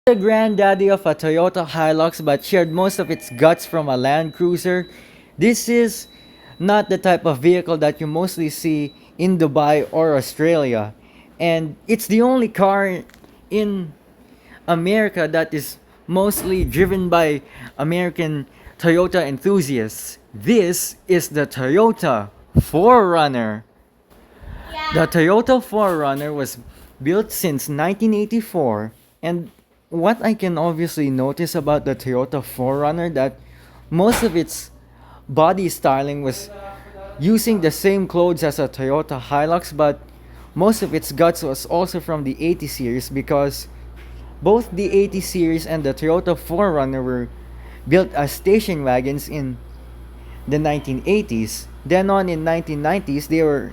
The granddaddy of a Toyota Hilux but shared most of its guts from a Land Cruiser. This is not the type of vehicle that you mostly see in Dubai or Australia. And it's the only car in America that is mostly driven by American Toyota enthusiasts. This is the Toyota 4Runner. The Toyota 4Runner was built since 1984, and what I can obviously notice about the Toyota 4Runner that most of its body styling was using the same clothes as a Toyota Hilux, but most of its guts was also from the 80 series because both the 80 series and the Toyota 4Runner were built as station wagons in the 1980s. Then on in 1990s, they were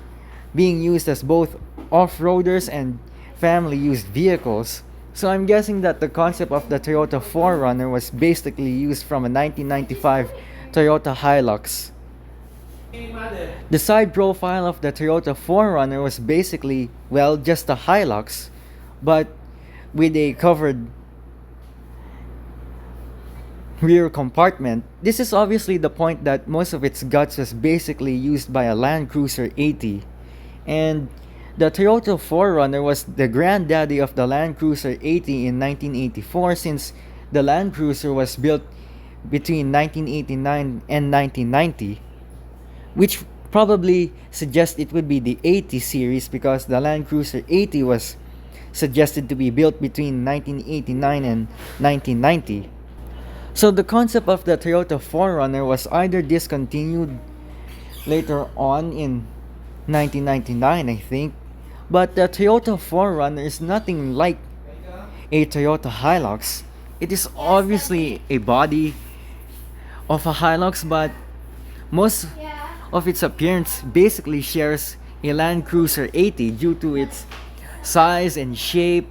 being used as both off-roaders and family used vehicles. So I'm guessing that the concept of the Toyota 4Runner was basically used from a 1995 Toyota Hilux. The side profile of the Toyota 4Runner was basically, well, just a Hilux, but with a covered rear compartment. This is obviously the point that most of its guts was basically used by a Land Cruiser 80. And the Toyota 4Runner was the granddaddy of the Land Cruiser 80 in 1984 since the Land Cruiser was built between 1989 and 1990, which probably suggests it would be the 80 series because the Land Cruiser 80 was suggested to be built between 1989 and 1990. So the concept of the Toyota 4Runner was either discontinued later on in 1999, I think, but the Toyota 4Runner is nothing like a Toyota Hilux. It is obviously a body of a Hilux, but most of its appearance basically shares a Land Cruiser 80 due to its size and shape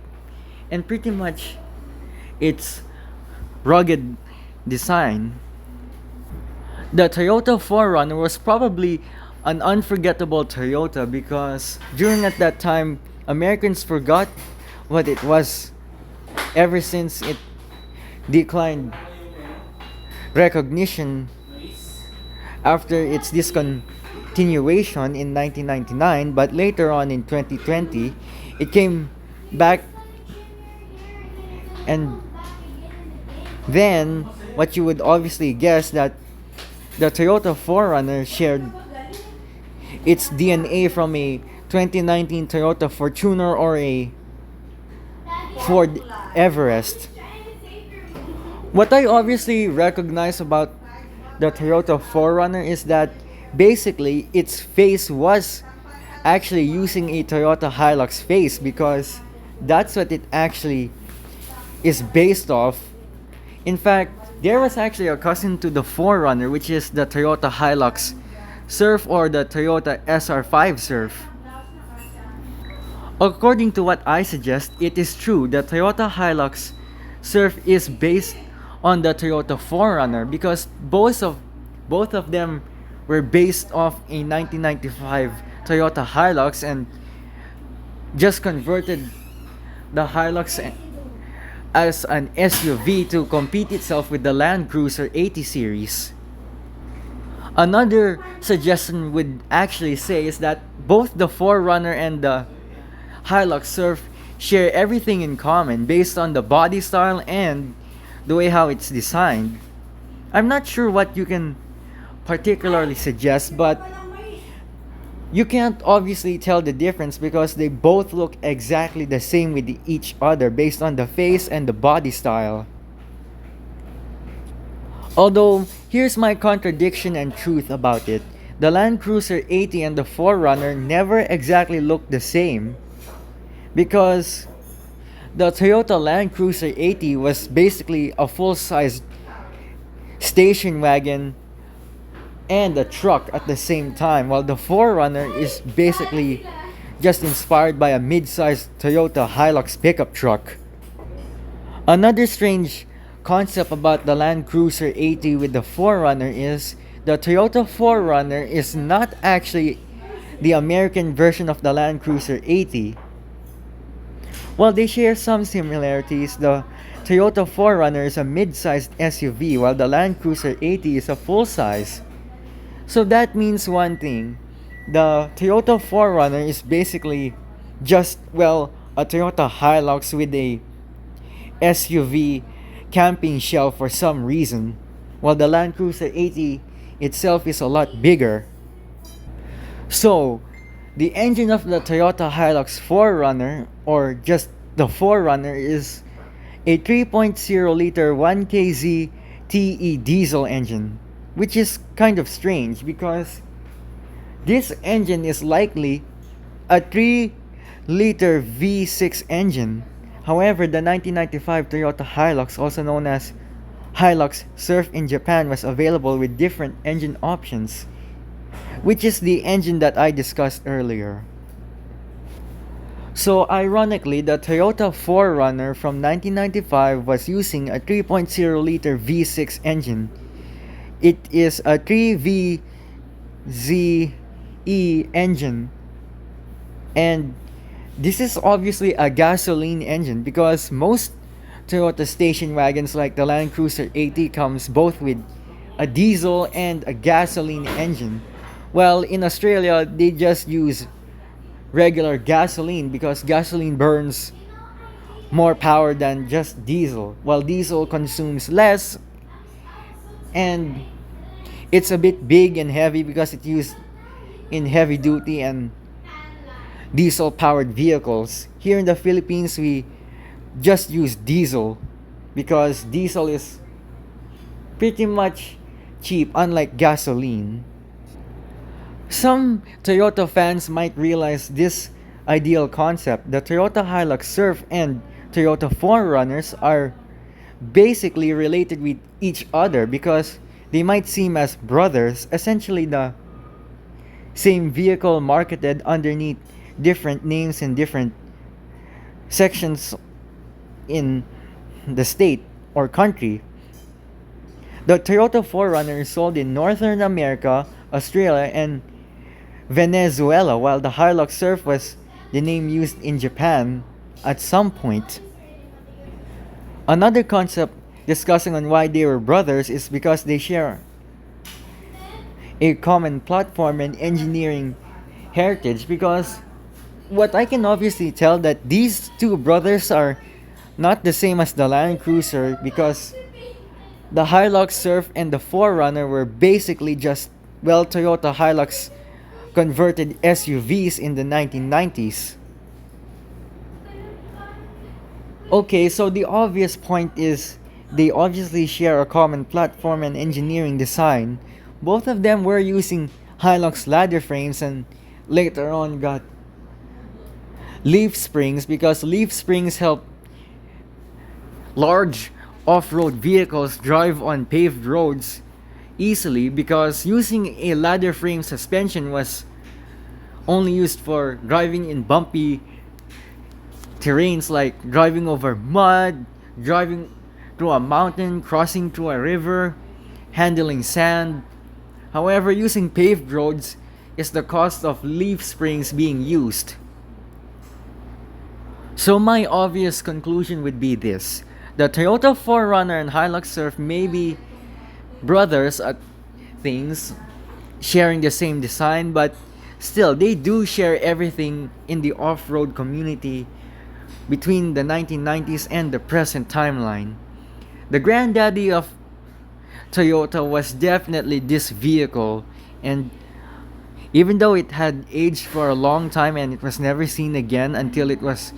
and pretty much its rugged design. The Toyota 4Runner was probably an unforgettable Toyota because during at that time Americans forgot what it was ever since it declined recognition after its discontinuation in 1999, but later on in 2020 it came back, and then what you would obviously guess that the Toyota 4Runner shared its DNA from a 2019 Toyota Fortuner or a Ford Everest. What I obviously recognize about the Toyota 4Runner is that basically its face was actually using a Toyota Hilux face because that's what it actually is based off. In fact, there was actually a cousin to the 4Runner, which is the Toyota Hilux Surf or the Toyota SR5 Surf. According to what I suggest, it is true the Toyota Hilux Surf is based on the Toyota 4Runner because both of them were based off a 1995 Toyota Hilux and just converted the Hilux as an SUV to compete itself with the Land Cruiser 80 series. Another suggestion would actually say is that both the 4Runner and the Hilux Surf share everything in common based on the body style and the way how it's designed. I'm not sure what you can particularly suggest, but you can't obviously tell the difference because they both look exactly the same with each other based on the face and the body style. Although, here's my contradiction and truth about it. The Land Cruiser 80 and the 4Runner never exactly look the same because the Toyota Land Cruiser 80 was basically a full-size station wagon and a truck at the same time, while the 4Runner is basically just inspired by a mid-sized Toyota Hilux pickup truck. Another strange concept about the Land Cruiser 80 with the 4Runner is the Toyota 4Runner is not actually the American version of the Land Cruiser 80. While they share some similarities, the Toyota 4Runner is a mid-sized SUV while the Land Cruiser 80 is a full-size. So that means one thing. The Toyota 4Runner is basically just, well, a Toyota Hilux with a SUV camping shell for some reason, while the Land Cruiser 80 itself is a lot bigger. So, the engine of the Toyota Hilux 4Runner, or just the 4Runner, is a 3.0 liter 1KZ TE diesel engine, which is kind of strange because this engine is likely a 3 liter V6 engine. However, the 1995 Toyota Hilux, also known as Hilux Surf in Japan, was available with different engine options, which is the engine that I discussed earlier. So ironically, the Toyota 4Runner from 1995 was using a 3.0 liter V6 engine. It is a 3VZE engine, and this is obviously a gasoline engine because most Toyota station wagons like the Land Cruiser 80 comes both with a diesel and a gasoline engine. Well, in Australia, they just use regular gasoline because gasoline burns more power than just diesel, while diesel consumes less and it's a bit big and heavy because it's used in heavy duty and diesel powered vehicles. Here in the Philippines, we just use diesel because diesel is pretty much cheap, unlike gasoline. Some Toyota fans might realize this ideal concept. The Toyota Hilux Surf and Toyota 4Runners are basically related with each other because they might seem as brothers, essentially the same vehicle marketed underneath different names in different sections in the state or country. The Toyota 4Runner is sold in Northern America, Australia, and Venezuela, while the Hilux Surf was the name used in Japan at some point. Another concept discussing on why they were brothers is because they share a common platform and engineering heritage, because what I can obviously tell that these two brothers are not the same as the Land Cruiser, because the Hilux Surf and the 4Runner were basically just, well, Toyota Hilux converted SUVs in the 1990s. Okay, so the obvious point is they obviously share a common platform and engineering design. Both of them were using Hilux ladder frames and later on got leaf springs because leaf springs help large off-road vehicles drive on paved roads easily, because using a ladder frame suspension was only used for driving in bumpy terrains like driving over mud, driving through a mountain, crossing through a river, handling sand. However, using paved roads is the cost of leaf springs being used. So my obvious conclusion would be this. The Toyota 4Runner and Hilux Surf may be brothers at things, sharing the same design, but still they do share everything in the off-road community between the 1990s and the present timeline. The granddaddy of Toyota was definitely this vehicle, and even though it had aged for a long time and it was never seen again until it was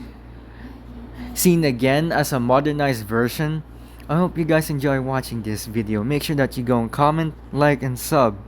seen again as a modernized version, I hope you guys enjoy watching this video. Make sure that you go and comment, like, and sub.